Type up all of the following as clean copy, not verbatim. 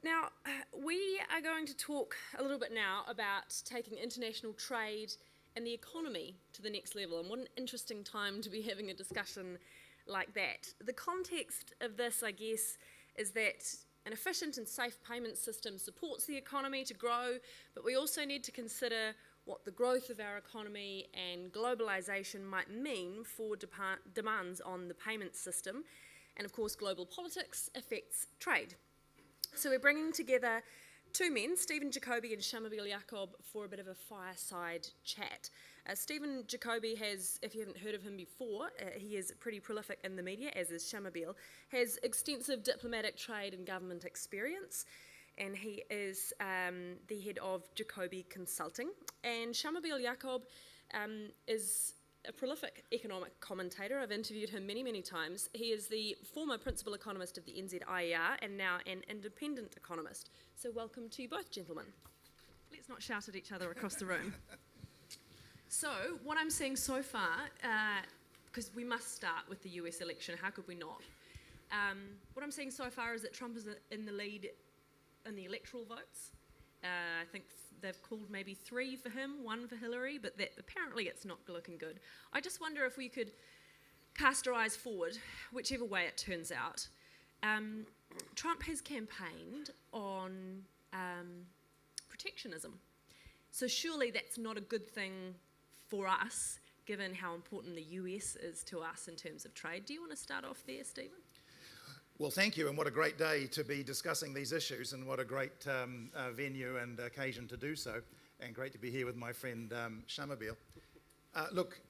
Now, we are going to talk a little bit now about taking international trade and the economy to the next level, and what an interesting time to be having a discussion like that. The context of this, I guess, is that an efficient and safe payment system supports the economy to grow, but we also need to consider what the growth of our economy and globalisation might mean for demands on the payment system. And of course, global politics affects trade. So we're bringing together two men, Stephen Jacobi and Shamubeel Eaqub, for a bit of a fireside chat. Stephen Jacobi has, if you haven't heard of him before, he is pretty prolific in the media, as is Shamubeel, has extensive diplomatic, trade and government experience, and he is the head of Jacobi Consulting. And Shamubeel Eaqub is a prolific economic commentator. I've interviewed him many, many times. He is the former principal economist of the NZIER and now an independent economist. So welcome to you both, gentlemen. Let's not shout at each other across the room. So what I'm seeing so far, because we must start with the US election, how could we not? What I'm seeing so far is that Trump is in the lead in the electoral votes. I think they've called maybe 3 for him, 1 for Hillary, but apparently it's not looking good. I just wonder if we could cast our eyes forward, whichever way it turns out. Trump has campaigned on protectionism. So surely that's not a good thing for us, given how important the US is to us in terms of trade. Do you want to start off there, Stephen? Well, thank you, and what a great day to be discussing these issues, and what a great venue and occasion to do so, and great to be here with my friend Shamubeel. Look,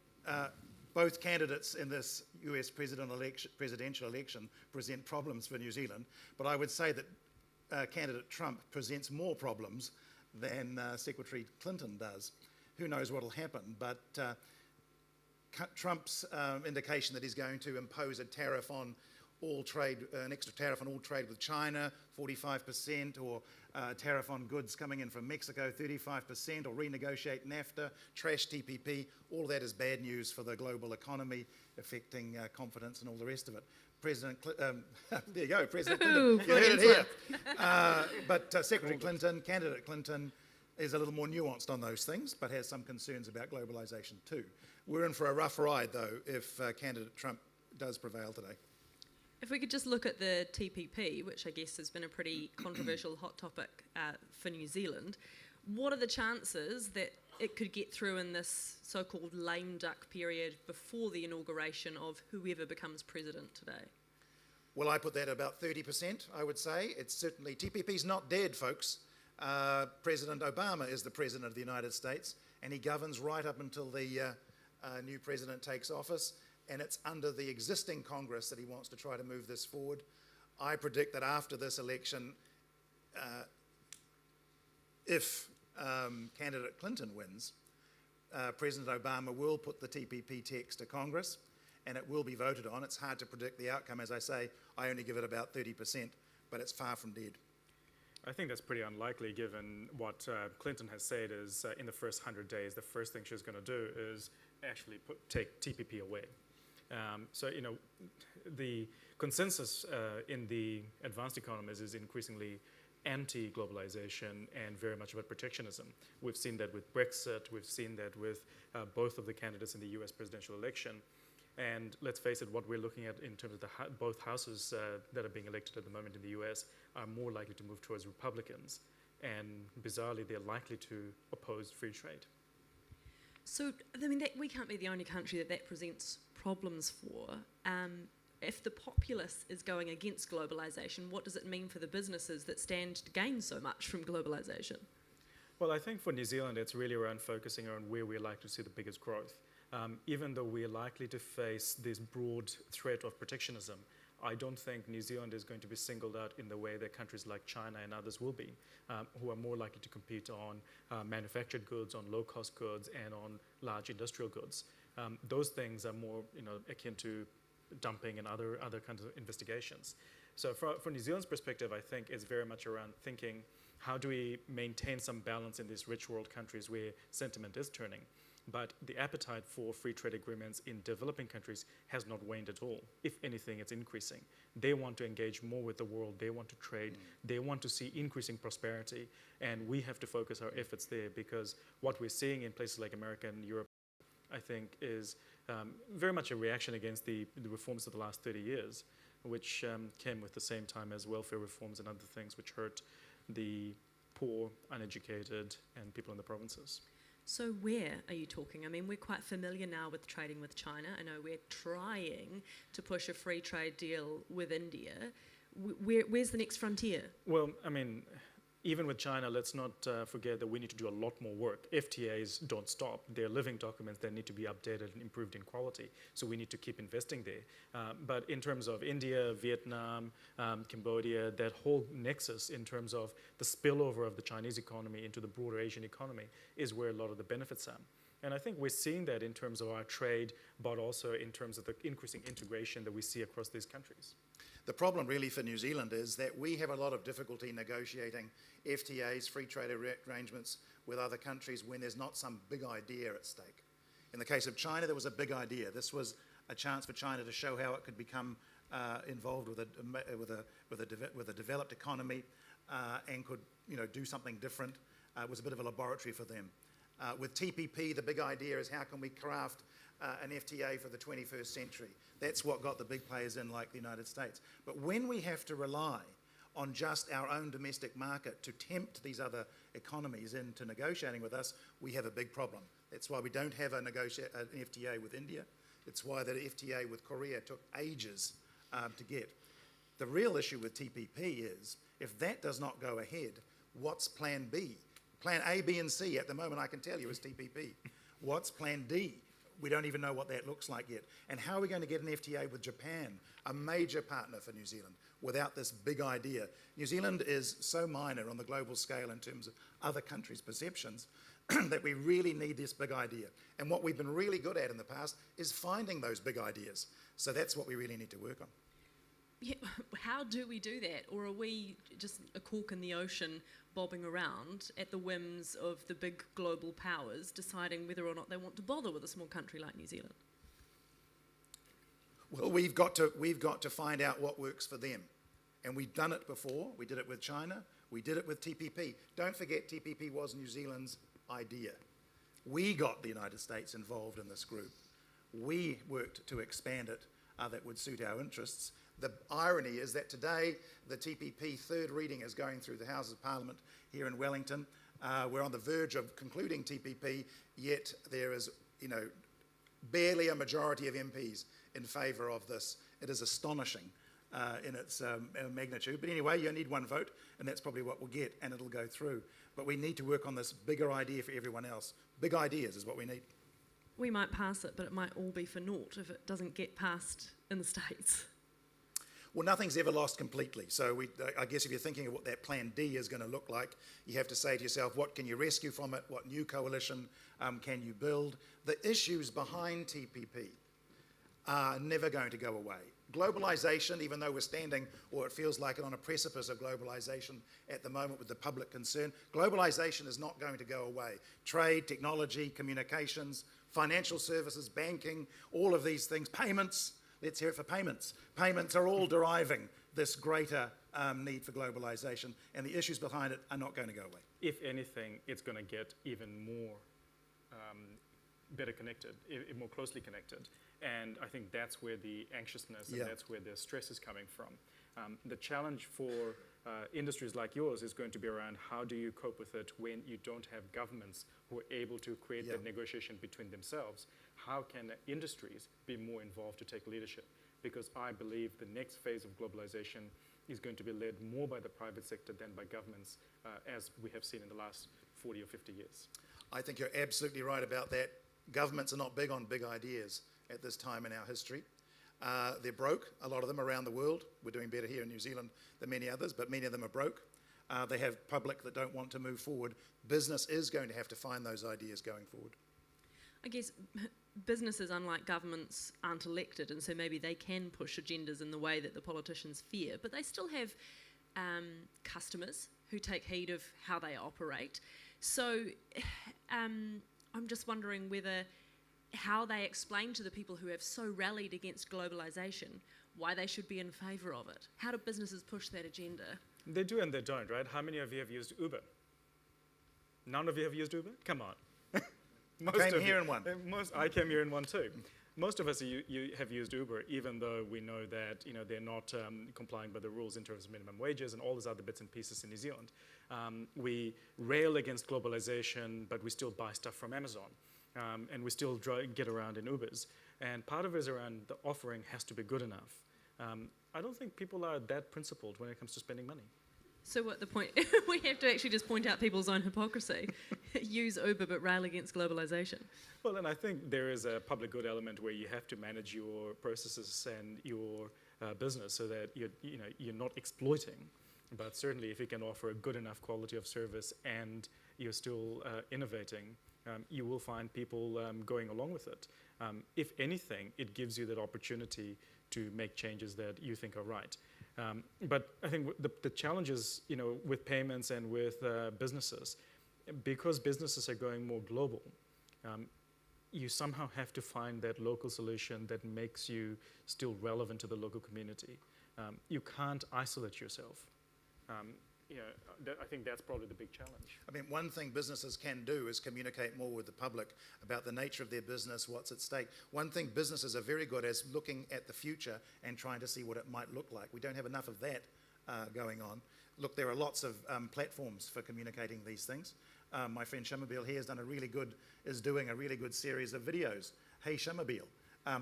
both candidates in this US presidential election present problems for New Zealand, but I would say that candidate Trump presents more problems than Secretary Clinton does. Who knows what will happen, but Trump's indication that he's going to impose a tariff on all trade, an extra tariff on all trade with China, 45%, or tariff on goods coming in from Mexico, 35%, or renegotiate NAFTA, trash TPP, all that is bad news for the global economy, affecting confidence and all the rest of it. There you go, President Clinton, you heard it here. But Secretary Clinton, candidate Clinton, is a little more nuanced on those things, but has some concerns about globalization too. We're in for a rough ride, though, if candidate Trump does prevail today. If we could just look at the TPP, which I guess has been a pretty controversial hot topic for New Zealand, what are the chances that it could get through in this so-called lame duck period before the inauguration of whoever becomes president today? Well, I put that at about 30%, I would say. It's certainly, TPP's not dead, folks. President Obama is the president of the United States, and he governs right up until the new president takes office. And it's under the existing Congress that he wants to try to move this forward. I predict that after this election, if candidate Clinton wins, President Obama will put the TPP text to Congress, and it will be voted on. It's hard to predict the outcome. As I say, I only give it about 30%, but it's far from dead. I think that's pretty unlikely, given what Clinton has said is in the first 100 days, the first thing she's going to do is actually take TPP away. So, you know, the consensus in the advanced economies is increasingly anti-globalization and very much about protectionism. We've seen that with Brexit, we've seen that with both of the candidates in the US presidential election. And let's face it, what we're looking at in terms of both houses that are being elected at the moment in the US are more likely to move towards Republicans. And bizarrely, they're likely to oppose free trade. So, I mean, we can't be the only country that presents problems for. If the populace is going against globalisation, what does it mean for the businesses that stand to gain so much from globalisation? Well, I think for New Zealand, it's really around focusing on where we're likely to see the biggest growth. Even though we're likely to face this broad threat of protectionism, I don't think New Zealand is going to be singled out in the way that countries like China and others will be, who are more likely to compete on manufactured goods, on low-cost goods, and on large industrial goods. Those things are more, akin to dumping and other kinds of investigations. So from New Zealand's perspective, I think it's very much around thinking, how do we maintain some balance in these rich world countries where sentiment is turning? but the appetite for free trade agreements in developing countries has not waned at all. If anything, it's increasing. They want to engage more with the world, they want to trade, they want to see increasing prosperity, and we have to focus our efforts there, because what we're seeing in places like America and Europe, I think, is very much a reaction against the reforms of the last 30 years, which came with the same time as welfare reforms and other things which hurt the poor, uneducated, and people in the provinces. So where are you talking? I mean, we're quite familiar now with trading with China. I know we're trying to push a free trade deal with India. Where's the next frontier? Well, I mean, even with China, let's not forget that we need to do a lot more work. FTAs don't stop. They're living documents that need to be updated and improved in quality. So we need to keep investing there. But in terms of India, Vietnam, Cambodia, that whole nexus in terms of the spillover of the Chinese economy into the broader Asian economy is where a lot of the benefits are. And I think we're seeing that in terms of our trade, but also in terms of the increasing integration that we see across these countries. The problem really for New Zealand is that we have a lot of difficulty negotiating FTAs, free trade arrangements with other countries when there's not some big idea at stake. In the case of China, there was a big idea. This was a chance for China to show how it could become involved with a developed economy and could, do something different. It was a bit of a laboratory for them. With TPP, the big idea is how can we craft an FTA for the 21st century. That's what got the big players in, like the United States. But when we have to rely on just our own domestic market to tempt these other economies into negotiating with us, we have a big problem. That's why we don't have an FTA with India. It's why the FTA with Korea took ages to get. The real issue with TPP is, if that does not go ahead, what's plan B? Plan A, B, and C at the moment, I can tell you, is TPP. What's plan D? We don't even know what that looks like yet. And how are we going to get an FTA with Japan, a major partner for New Zealand, without this big idea? New Zealand is so minor on the global scale in terms of other countries' perceptions that we really need this big idea. And what we've been really good at in the past is finding those big ideas. So that's what we really need to work on. Yeah, how do we do that? Or are we just a cork in the ocean bobbing around at the whims of the big global powers deciding whether or not they want to bother with a small country like New Zealand? Well, we've got to find out what works for them. And we've done it before. We did it with China. We did it with TPP. Don't forget, TPP was New Zealand's idea. We got the United States involved in this group. We worked to expand it that would suit our interests. The irony is that today the TPP third reading is going through the Houses of Parliament here in Wellington. We're on the verge of concluding TPP, yet there is, barely a majority of MPs in favour of this. It is astonishing in its magnitude. But anyway, you need one vote, and that's probably what we'll get, and it'll go through. But we need to work on this bigger idea for everyone else. Big ideas is what we need. We might pass it, but it might all be for naught if it doesn't get passed in the States. Well, nothing's ever lost completely. So I guess if you're thinking of what that plan D is going to look like, you have to say to yourself, what can you rescue from it? What new coalition can you build? The issues behind TPP are never going to go away. Globalization, even though we're standing, or it feels like it, on a precipice of globalization at the moment with the public concern, globalization is not going to go away. Trade, technology, communications, financial services, banking, all of these things, payments. Let's hear it for payments. Payments are all deriving this greater need for globalization, and the issues behind it are not going to go away. If anything, it's going to get even more better connected, more closely connected. And I think that's where the anxiousness and that's where the stress is coming from. The challenge for industries like yours is going to be around how do you cope with it when you don't have governments who are able to create that negotiation between themselves. How can industries be more involved to take leadership? Because I believe the next phase of globalization is going to be led more by the private sector than by governments, as we have seen in the last 40 or 50 years. I think you're absolutely right about that. Governments are not big on big ideas at this time in our history. They're broke, a lot of them around the world. We're doing better here in New Zealand than many others, but many of them are broke. They have public that don't want to move forward. Business is going to have to find those ideas going forward. I guess businesses, unlike governments, aren't elected, and so maybe they can push agendas in the way that the politicians fear, but they still have customers who take heed of how they operate. So I'm just wondering how they explain to the people who have so rallied against globalisation why they should be in favour of it. How do businesses push that agenda? They do and they don't, right? How many of you have used Uber? None of you have used Uber? Come on. I came here in one. I came here in one too. Most of us you have used Uber, even though we know that they're not complying by the rules in terms of minimum wages and all these other bits and pieces in New Zealand. We rail against globalization, but we still buy stuff from Amazon. And we still get around in Ubers. And part of it is around the offering has to be good enough. I don't think people are that principled when it comes to spending money. So what the point? We have to actually just point out people's own hypocrisy. Use Uber but rail against globalisation. Well, and I think there is a public good element where you have to manage your processes and your business so that you're not exploiting. But certainly if you can offer a good enough quality of service and you're still innovating, you will find people going along with it. If anything, it gives you that opportunity to make changes that you think are right. But I think the challenges, with payments and with businesses, because businesses are going more global, you somehow have to find that local solution that makes you still relevant to the local community. You can't isolate yourself. I think that's probably the big challenge. I mean, one thing businesses can do is communicate more with the public about the nature of their business, what's at stake. One thing businesses are very good at is looking at the future and trying to see what it might look like. We don't have enough of that going on. Look, there are lots of platforms for communicating these things. My friend Shamubeel here is doing a really good series of videos. Hey Shamubeel.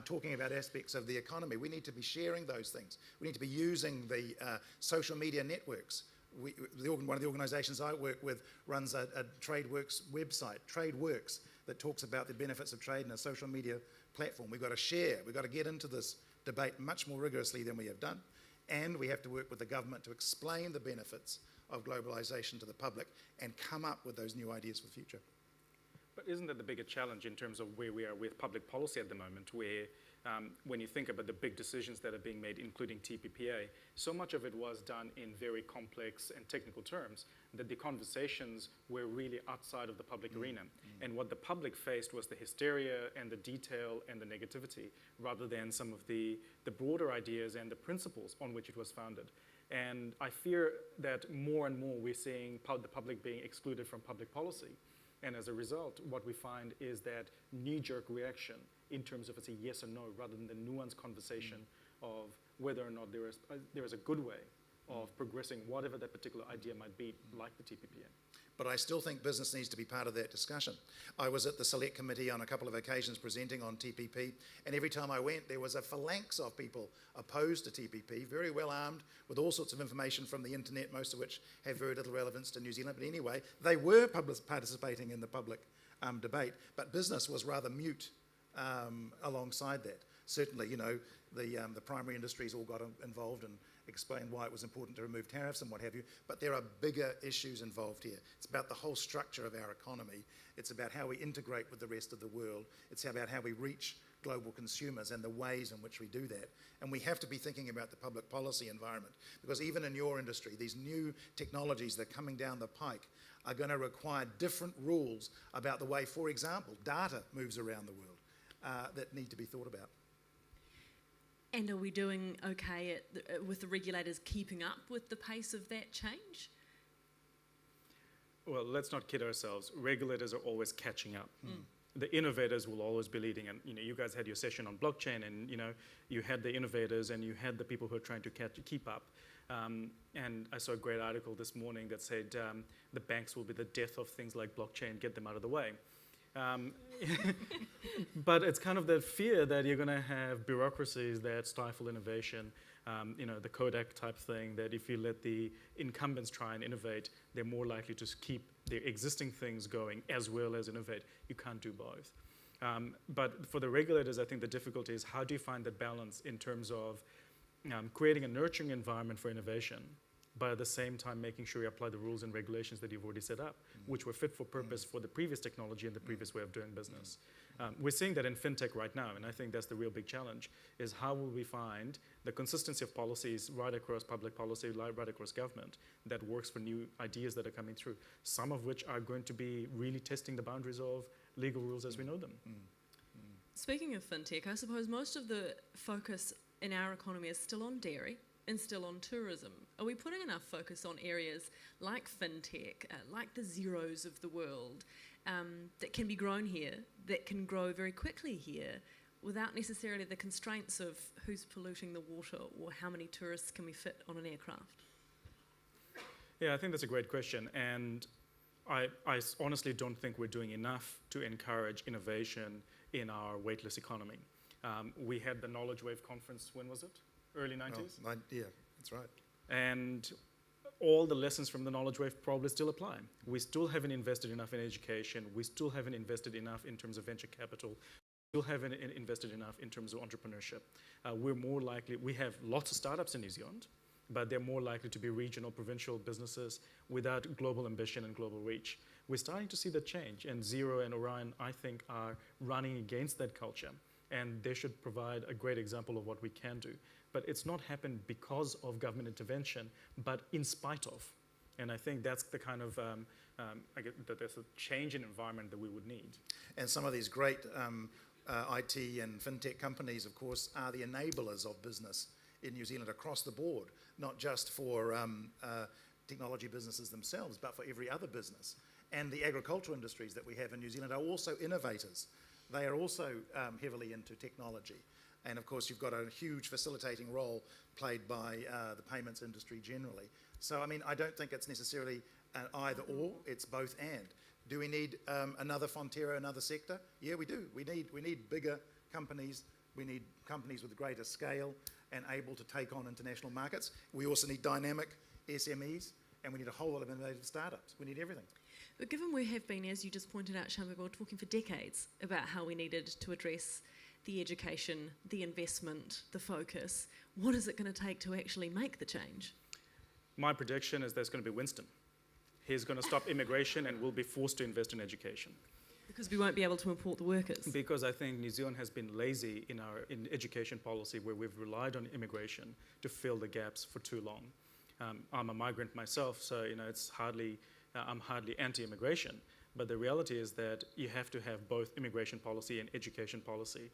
Talking about aspects of the economy. We need to be sharing those things. We need to be using the social media networks. One of the organisations I work with runs a TradeWorks website, TradeWorks, that talks about the benefits of trade in a social media platform. We've got to share. We've got to get into this debate much more rigorously than we have done. And we have to work with the government to explain the benefits of globalisation to the public and come up with those new ideas for the future. But isn't that the bigger challenge in terms of where we are with public policy at the moment, where when you think about the big decisions that are being made, including TPPA, so much of it was done in very complex and technical terms that the conversations were really outside of the public arena. And what the public faced was the hysteria and the detail and the negativity, rather than some of the broader ideas and the principles on which it was founded. And I fear that more and more we're seeing the public being excluded from public policy. And as a result, what we find is that knee-jerk reaction in terms of it's a yes or no, rather than the nuanced conversation of whether or not there is a good way of progressing whatever that particular idea might be, like the TPPA. But I still think business needs to be part of that discussion. I was at the Select Committee on a couple of occasions presenting on TPP, and every time I went, there was a phalanx of people opposed to TPP, very well armed with all sorts of information from the internet, most of which have very little relevance to New Zealand. But anyway, they were participating in the public debate, but business was rather mute alongside that. Certainly, the primary industries all got involved and explained why it was important to remove tariffs and what have you, but there are bigger issues involved here. It's about the whole structure of our economy. It's about how we integrate with the rest of the world. It's about how we reach global consumers and the ways in which we do that. And we have to be thinking about the public policy environment, because even in your industry, these new technologies that are coming down the pike are going to require different rules about the way, for example, data moves around the world that need to be thought about. And are we doing okay with the regulators keeping up with the pace of that change? Well, let's not kid ourselves. Regulators are always catching up. The innovators will always be leading. And you guys had your session on blockchain, and you had the innovators and you had the people who are trying to keep up. And I saw a great article this morning that said the banks will be the death of things like blockchain. Get them out of the way. But it's kind of that fear that you're going to have bureaucracies that stifle innovation, the Kodak type thing, that if you let the incumbents try and innovate, they're more likely to keep their existing things going as well as innovate. You can't do both. But for the regulators, I think the difficulty is how do you find that balance in terms of creating a nurturing environment for innovation, but at the same time making sure you apply the rules and regulations that you've already set up, which were fit for purpose for the previous technology and the previous way of doing business. We're seeing that in fintech right now, and I think that's the real big challenge, is how will we find the consistency of policies right across public policy, right across government, that works for new ideas that are coming through, some of which are going to be really testing the boundaries of legal rules as we know them. Speaking of fintech, I suppose most of the focus in our economy is still on dairy and still on tourism. Are we putting enough focus on areas like fintech, like the Zeros of the world, that can be grown here, that can grow very quickly here, without necessarily the constraints of who's polluting the water or how many tourists can we fit on an aircraft? Yeah, I think that's a great question. And I honestly don't think we're doing enough to encourage innovation in our weightless economy. We had the Knowledge Wave conference, when was it? Early 90s? Oh, yeah, that's right. And all the lessons from the Knowledge Wave probably still apply. We still haven't invested enough in education. We still haven't invested enough in terms of venture capital. We still haven't invested enough in terms of entrepreneurship. We're more likely, we have lots of startups in New Zealand, but they're more likely to be regional, provincial businesses without global ambition and global reach. We're starting to see that change, and Zero and Orion, I think, are running against that culture, and they should provide a great example of what we can do. But it's not happened because of government intervention, but in spite of. And I think that's the kind of, that there's a change in environment that we would need. And some of these great IT and fintech companies, of course, are the enablers of business in New Zealand across the board, not just for technology businesses themselves, but for every other business. And the agricultural industries that we have in New Zealand are also innovators. They are also heavily into technology. And of course, you've got a huge facilitating role played by the payments industry generally. So, I mean, I don't think it's necessarily an either or, it's both and. Do we need another Fonterra, another sector? Yeah, we do. We need bigger companies. We need companies with greater scale and able to take on international markets. We also need dynamic SMEs, and we need a whole lot of innovative startups. We need everything. But given we have been, as you just pointed out, Shamubeel, talking for decades about how we needed to address the education, the investment, the focus, what is it going to take to actually make the change? My prediction is there's going to be Winston. He's going to stop immigration and we'll be forced to invest in education. Because we won't be able to import the workers. Because I think New Zealand has been lazy in education policy, where we've relied on immigration to fill the gaps for too long. I'm a migrant myself, so it's hardly, I'm hardly anti-immigration. But the reality is that you have to have both immigration policy and education policy.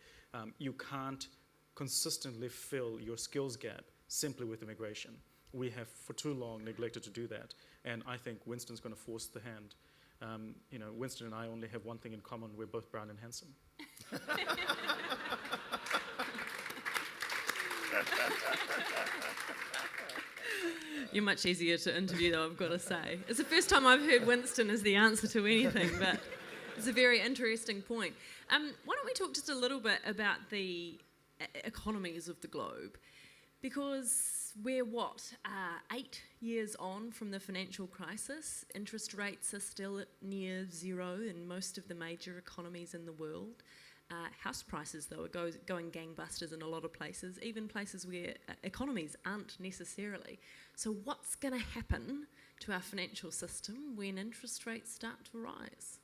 You can't consistently fill your skills gap simply with immigration. We have for too long neglected to do that, and I think Winston's going to force the hand. Winston and I only have one thing in common: we're both brown and handsome. You're much easier to interview, though, I've got to say. It's the first time I've heard Winston as the answer to anything, but it's a very interesting point. Why don't we talk just a little bit about the economies of the globe? Because we're, 8 years on from the financial crisis. Interest rates are still at near zero in most of the major economies in the world. House prices, though, are going gangbusters in a lot of places, even places where economies aren't necessarily. So what's going to happen to our financial system when interest rates start to rise?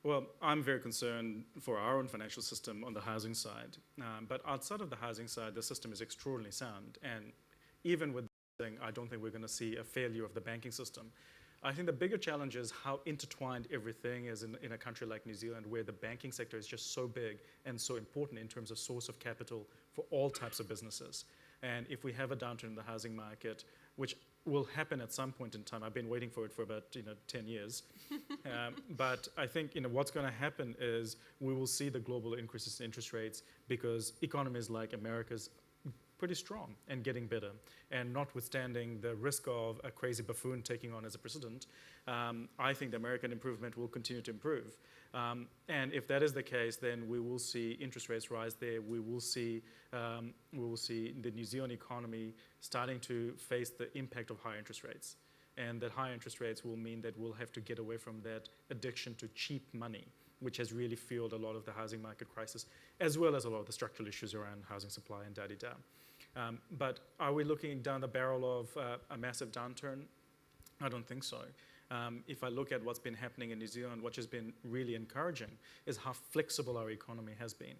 Well, I'm very concerned for our own financial system on the housing side. But outside of the housing side, the system is extraordinarily sound. And even with that thing, I don't think we're going to see a failure of the banking system. I think the bigger challenge is how intertwined everything is in a country like New Zealand, where the banking sector is just so big and so important in terms of source of capital for all types of businesses. And if we have a downturn in the housing market, which will happen at some point in time, I've been waiting for it for about 10 years. But I think what's going to happen is we will see the global increases in interest rates, because economies like America's pretty strong and getting better. And notwithstanding the risk of a crazy buffoon taking on as a president, I think the American improvement will continue to improve. And if that is the case, then we will see interest rates rise there. We will see the New Zealand economy starting to face the impact of high interest rates. And that high interest rates will mean that we'll have to get away from that addiction to cheap money, which has really fueled a lot of the housing market crisis, as well as a lot of the structural issues around housing supply and da-di-da. But are we looking down the barrel of a massive downturn? I don't think so. If I look at what's been happening in New Zealand, what has been really encouraging is how flexible our economy has been.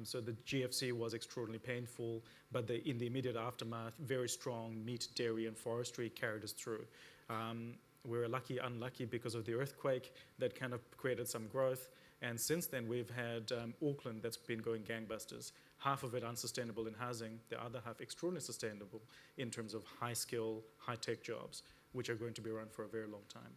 So the GFC was extraordinarily painful, but in the immediate aftermath, very strong meat, dairy, and forestry carried us through. we're unlucky because of the earthquake that kind of created some growth. And since then, we've had Auckland that's been going gangbusters. Half of it unsustainable in housing, the other half extraordinarily sustainable in terms of high skill, high tech jobs, which are going to be around for a very long time.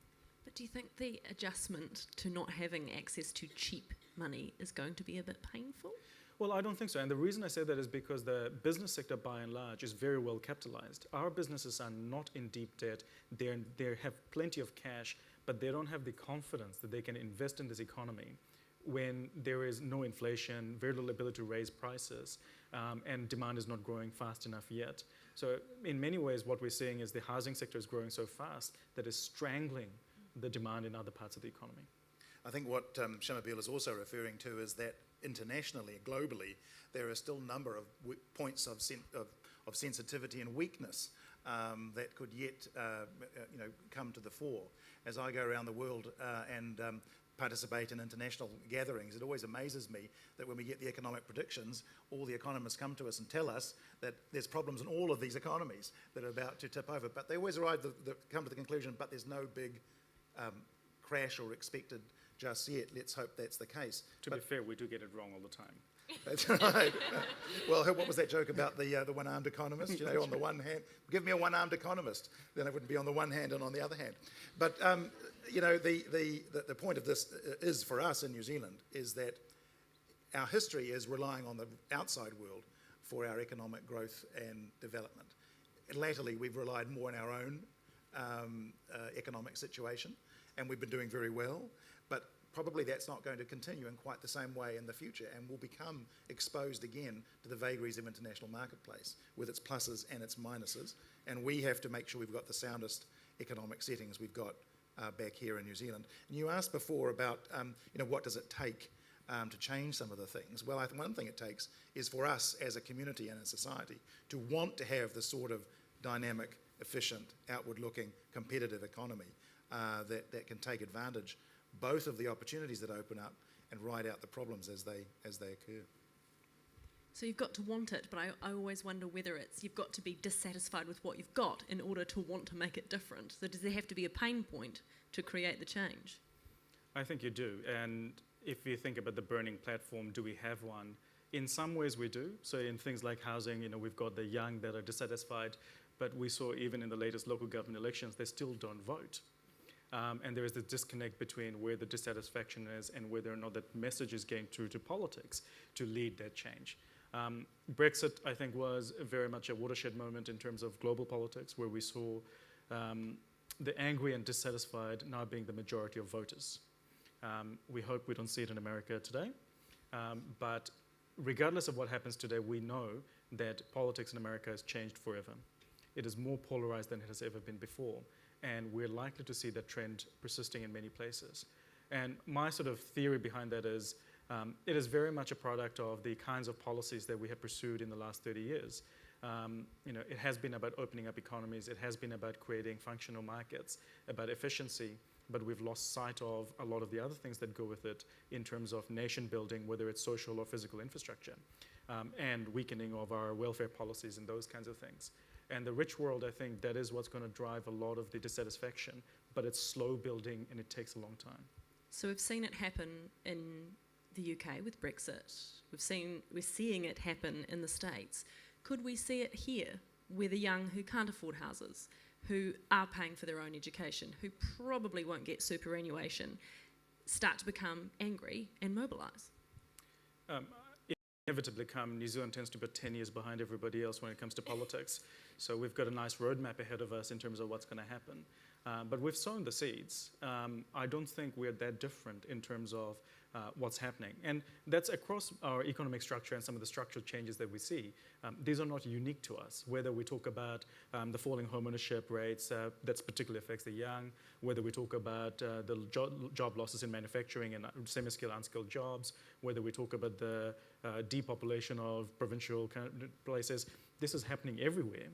But do you think the adjustment to not having access to cheap money is going to be a bit painful? Well, I don't think so. And the reason I say that is because the business sector, by and large, is very well capitalized. Our businesses are not in deep debt. They have plenty of cash, but they don't have the confidence that they can invest in this economy when there is no inflation, very little ability to raise prices, and demand is not growing fast enough yet. So in many ways, what we're seeing is the housing sector is growing so fast that it's strangling the demand in other parts of the economy. I think what Shamubeel is also referring to is that internationally, globally, there are still a number of points of sensitivity and weakness that could yet come to the fore. As I go around the world and participate in international gatherings, it always amazes me that when we get the economic predictions, all the economists come to us and tell us that there's problems in all of these economies that are about to tip over. But they always come to the conclusion, but there's no big crash or expected just yet. Let's hope that's the case. To be fair, we do get it wrong all the time. That's right. Well, what was that joke about the one-armed economist? You know, on the one hand, give me a one-armed economist, then it wouldn't be on the one hand and on the other hand. But the point of this is for us in New Zealand is that our history is relying on the outside world for our economic growth and development. And latterly, we've relied more on our own economic situation, and we've been doing very well. But probably that's not going to continue in quite the same way in the future, and will become exposed again to the vagaries of international marketplace with its pluses and its minuses. And we have to make sure we've got the soundest economic settings we've got back here in New Zealand. And you asked before about what does it take to change some of the things. Well, I think one thing it takes is for us as a community and a society to want to have the sort of dynamic, efficient, outward-looking, competitive economy that can take advantage both of the opportunities that open up and ride out the problems as they occur. So you've got to want it, but I always wonder whether you've got to be dissatisfied with what you've got in order to want to make it different. So does there have to be a pain point to create the change? I think you do. And if you think about the burning platform, do we have one? In some ways we do. So in things like housing, we've got the young that are dissatisfied, but we saw even in the latest local government elections, they still don't vote. And there is this disconnect between where the dissatisfaction is and whether or not that message is getting through to politics to lead that change. Brexit, I think, was very much a watershed moment in terms of global politics, where we saw the angry and dissatisfied now being the majority of voters. We hope we don't see it in America today, but regardless of what happens today, we know that politics in America has changed forever. It is more polarized than it has ever been before, and we're likely to see that trend persisting in many places. And my sort of theory behind that is it is very much a product of the kinds of policies that we have pursued in the last 30 years. It has been about opening up economies, it has been about creating functional markets, about efficiency, but we've lost sight of a lot of the other things that go with it in terms of nation building, whether it's social or physical infrastructure, and weakening of our welfare policies and those kinds of things. And the rich world, I think, that is what's going to drive a lot of the dissatisfaction, but it's slow building and it takes a long time. So we've seen it happen in the UK with Brexit. We're seeing it happen in the States. Could we see it here, where the young who can't afford houses, who are paying for their own education, who probably won't get superannuation, start to become angry and mobilise? Inevitably come, New Zealand tends to be 10 years behind everybody else when it comes to politics. So we've got a nice roadmap ahead of us in terms of what's going to happen. But we've sown the seeds. I don't think we're that different in terms of what's happening. And that's across our economic structure and some of the structural changes that we see. These are not unique to us. Whether we talk about the falling home ownership rates, that particularly affects the young, whether we talk about the job losses in manufacturing and semi-skilled, unskilled jobs, whether we talk about the depopulation of provincial places, this is happening everywhere.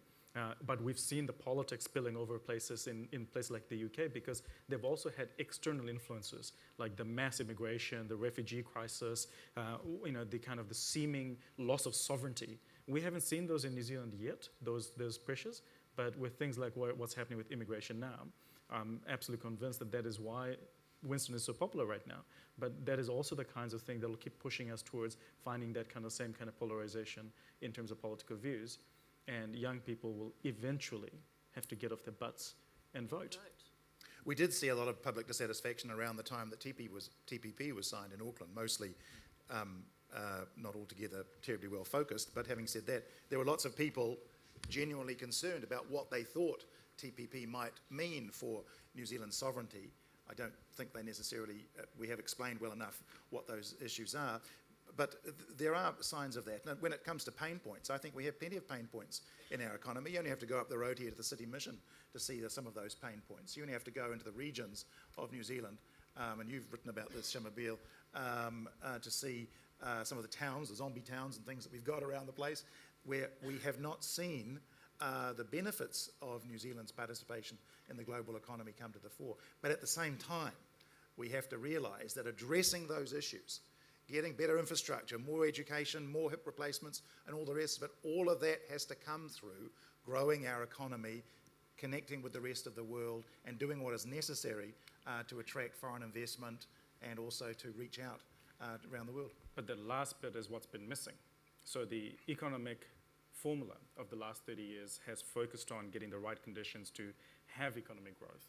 But we've seen the politics spilling over places in places like the UK because they've also had external influences like the mass immigration, the refugee crisis, the kind of the seeming loss of sovereignty. We haven't seen those in New Zealand yet, those pressures, but with things like what's happening with immigration now, I'm absolutely convinced that that is why Winston is so popular right now. But that is also the kinds of thing that will keep pushing us towards finding that kind of same kind of polarization in terms of political views. And young people will eventually have to get off their butts and vote. We did see a lot of public dissatisfaction around the time that TPP was signed in Auckland, mostly not altogether terribly well focused. But having said that, there were lots of people genuinely concerned about what they thought TPP might mean for New Zealand's sovereignty. I don't think they necessarily, we have explained well enough what those issues are, but there are signs of that. Now, when it comes to pain points, I think we have plenty of pain points in our economy. You only have to go up the road here to the City Mission to see some of those pain points. You only have to go into the regions of New Zealand, and you've written about this, Shamubeel, to see some of the towns, the zombie towns and things that we've got around the place, where we have not seen the benefits of New Zealand's participation in the global economy come to the fore. But at the same time, we have to realise that addressing those issues, getting better infrastructure, more education, more hip replacements, and all the rest of it, all of that has to come through growing our economy, connecting with the rest of the world, and doing what is necessary to attract foreign investment and also to reach out around the world. But the last bit is what's been missing. So the economic formula of the last 30 years has focused on getting the right conditions to have economic growth.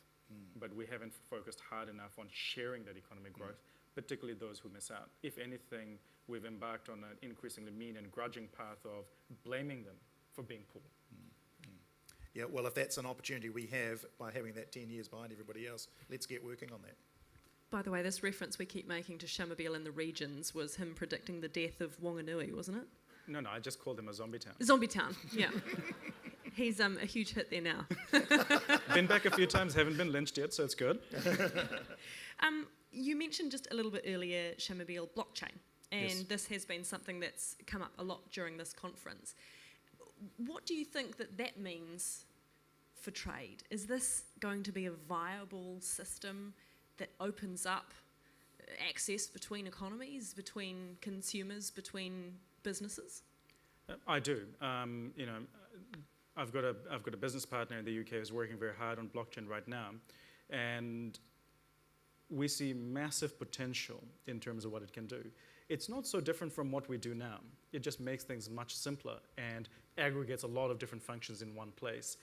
But we haven't focused hard enough on sharing that economic growth, particularly those who miss out. If anything, we've embarked on an increasingly mean and grudging path of blaming them for being poor. Yeah, well, if that's an opportunity we have by having that 10 years behind everybody else, let's get working on that. By the way, this reference we keep making to Shamubeel and the regions was him predicting the death of Whanganui, wasn't it? No, I just called him a zombie town. Zombie town, yeah. He's a huge hit there now. Been back a few times, haven't been lynched yet, so it's good. You mentioned just a little bit earlier, Shamubeel, blockchain, and Yes. this has been something that's come up a lot during this conference. What do you think that means for trade? Is this going to be a viable system that opens up access between economies, between consumers, between businesses? I do. I've got a business partner in the UK who's working very hard on blockchain right now, and we see massive potential in terms of what it can do. It's not so different from what we do now. It just makes things much simpler and aggregates a lot of different functions in one place.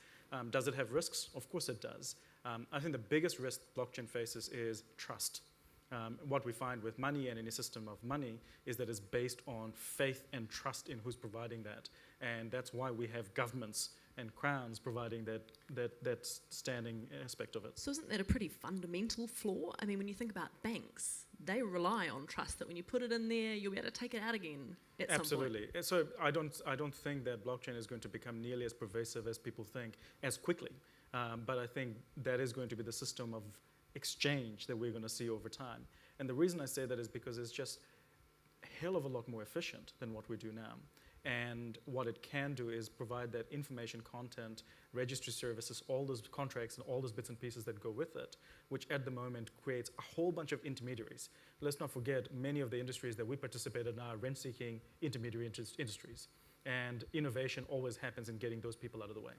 Does it have risks? Of course it does. I think the biggest risk blockchain faces is trust. What we find with money and any system of money is that it's based on faith and trust in who's providing that. And that's why we have governments and crowns providing that standing aspect of it. So isn't that a pretty fundamental flaw? I mean, when you think about banks, they rely on trust that when you put it in there, you'll be able to take it out again at some point. Absolutely. So I don't think that blockchain is going to become nearly as pervasive as people think as quickly. But I think that is going to be the system of exchange that we're going to see over time. And the reason I say that is because it's just a hell of a lot more efficient than what we do now. And what it can do is provide that information, content, registry services, all those contracts and all those bits and pieces that go with it, which at the moment creates a whole bunch of intermediaries. Let's not forget, many of the industries that we participate in are rent-seeking intermediary industries. And innovation always happens in getting those people out of the way.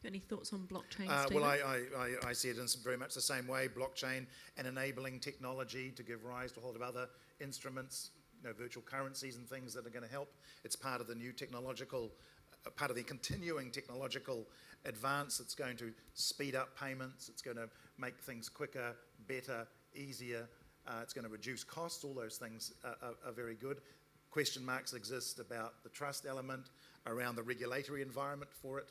Any thoughts on blockchain, Well, Stephen? I see it in very much the same way, blockchain and enabling technology to give rise to a whole lot of other instruments, virtual currencies and things that are going to help. It's part of the new technological, part of the continuing technological advance that's going to speed up payments. It's going to make things quicker, better, easier. It's going to reduce costs. All those things are very good. Question marks exist about the trust element, around the regulatory environment for it,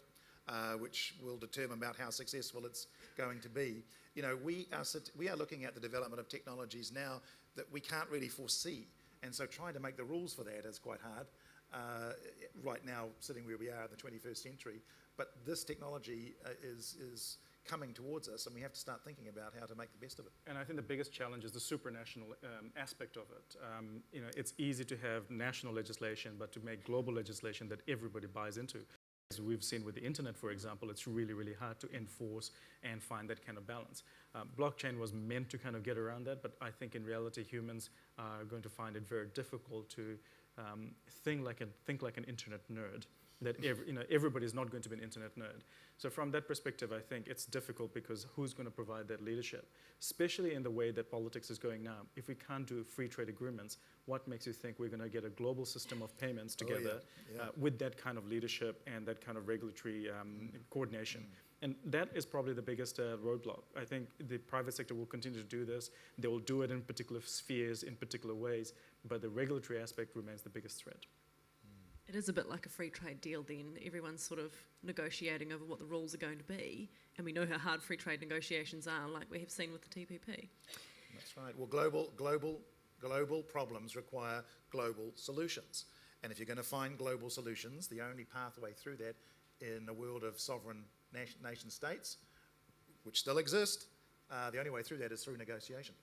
which will determine about how successful it's going to be. We are looking at the development of technologies now that we can't really foresee. And so trying to make the rules for that is quite hard right now, sitting where we are in the 21st century. But this technology is coming towards us, and we have to start thinking about how to make the best of it. And I think the biggest challenge is the supranational aspect of it. It's easy to have national legislation, but to make global legislation that everybody buys into. As we've seen with the internet, for example, it's really, really hard to enforce and find that kind of balance. Blockchain was meant to kind of get around that, but I think in reality humans are going to find it very difficult to think like an internet nerd that everybody's not going to be an internet nerd. So from that perspective, I think it's difficult because who's going to provide that leadership, especially in the way that politics is going now. If we can't do free trade agreements, what makes you think we're going to get a global system of payments together with that kind of leadership and that kind of regulatory coordination? And that is probably the biggest roadblock. I think the private sector will continue to do this. They will do it in particular spheres, in particular ways, but the regulatory aspect remains the biggest threat. It is a bit like a free trade deal then. Everyone's sort of negotiating over what the rules are going to be, and we know how hard free trade negotiations are, like we have seen with the TPP. That's right. Well, global problems require global solutions. And if you're going to find global solutions, the only pathway through that in a world of sovereign nation states, which still exist, the only way through that is through negotiation.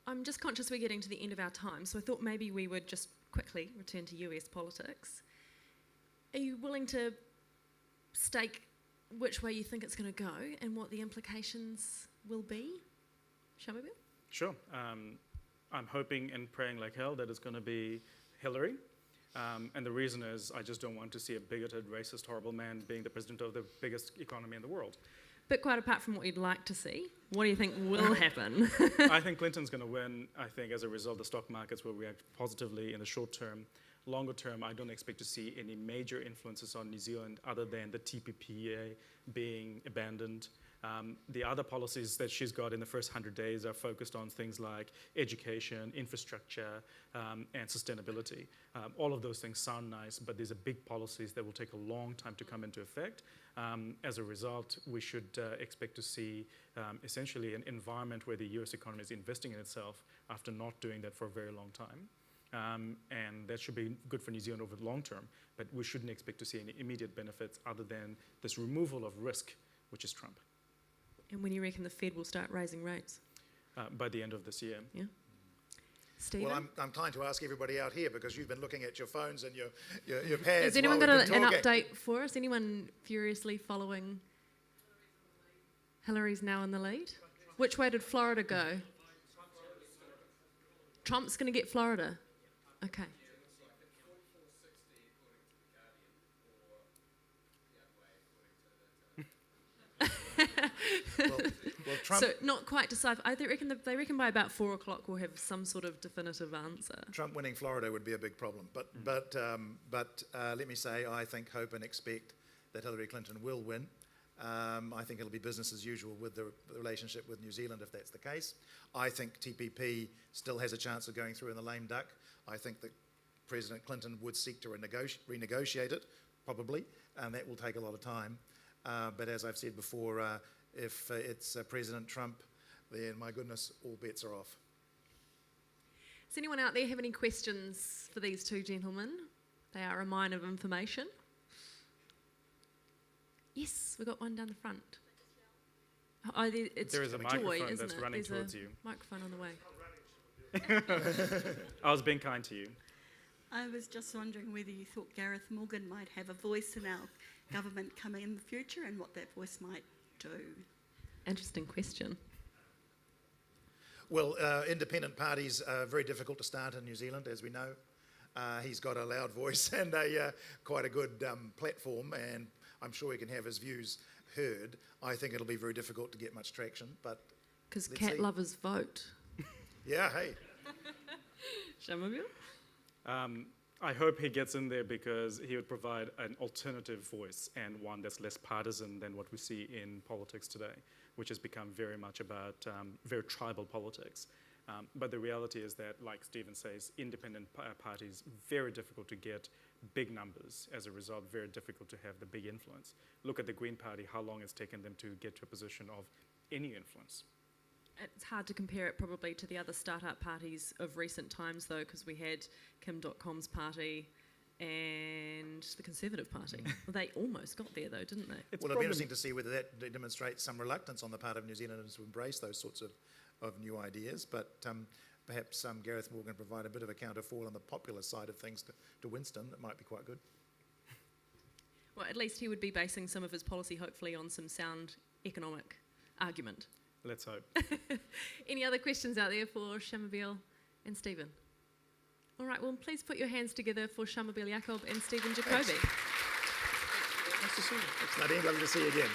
I'm just conscious we're getting to the end of our time, so I thought maybe we would just quickly return to US politics. Are you willing to stake which way you think it's going to go and what the implications will be? Shamubeel? Sure. I'm hoping and praying like hell that it's going to be Hillary. And the reason is I just don't want to see a bigoted, racist, horrible man being the president of the biggest economy in the world. But quite apart from what you'd like to see, what do you think will happen? I think Clinton's going to win. I think as a result, the stock markets will react positively in the short term. Longer term, I don't expect to see any major influences on New Zealand other than the TPP being abandoned. The other policies that she's got in the first 100 days are focused on things like education, infrastructure, and sustainability. All of those things sound nice, but these are big policies that will take a long time to come into effect. As a result, we should expect to see essentially an environment where the US economy is investing in itself after not doing that for a very long time. And that should be good for New Zealand over the long term, but we shouldn't expect to see any immediate benefits other than this removal of risk, which is Trump. And when you reckon the Fed will start raising rates? By the end of this year. Yeah. Stephen? Well, I'm inclined to ask everybody out here because you've been looking at your phones and your pads. Has anyone while got we've been an talking. update for us? Anyone furiously following? Hillary's now in the lead. Which way did Florida go? Trump's going to get Florida. Okay. Well, Trump, So not quite decisive. They reckon by about 4 o'clock we'll have some sort of definitive answer. Trump winning Florida would be a big problem. But let me say, I think, hope and expect that Hillary Clinton will win. I think it'll be business as usual with the relationship with New Zealand if that's the case. I think TPP still has a chance of going through in the lame duck. I think that President Clinton would seek to renegotiate it, probably, and that will take a lot of time. But as I've said before, if it's President Trump, then my goodness, all bets are off. Does anyone out there have any questions for these two gentlemen? They are a mine of information. Yes, we've got one down the front. Oh, it's There is a Joy, microphone isn't that's it? running There's towards a you. microphone on the way. I was being kind to you. I was just wondering whether you thought Gareth Morgan might have a voice in our government coming in the future and what that voice might do. Interesting question. Well, independent parties are very difficult to start in New Zealand, as we know. He's got a loud voice and quite a good platform, and I'm sure he can have his views heard. I think it'll be very difficult to get much traction, but Because let's cat see. lovers vote. Yeah, hey. Shamubeel? I hope he gets in there because he would provide an alternative voice and one that's less partisan than what we see in politics today, which has become very much about very tribal politics. But the reality is that, like Stephen says, independent parties, very difficult to get big numbers. As a result, very difficult to have the big influence. Look at the Green Party, how long it's taken them to get to a position of any influence. It's hard to compare it probably to the other startup parties of recent times, though, because we had Kim.com's party and the Conservative Party. Well, they almost got there, though, didn't they? Well, it'll be interesting to see whether that demonstrates some reluctance on the part of New Zealanders to embrace those sorts of new ideas. But perhaps Gareth Morgan provide a bit of a counterfoil on the popular side of things to Winston. That might be quite good. Well, at least he would be basing some of his policy, hopefully, on some sound economic argument. Let's hope. Any other questions out there for Shamubeel and Stephen? All right, well, please put your hands together for Shamubeel, Eaqub and Stephen Jacobi. to see you. Thanks, Nadine. Lovely to see you again.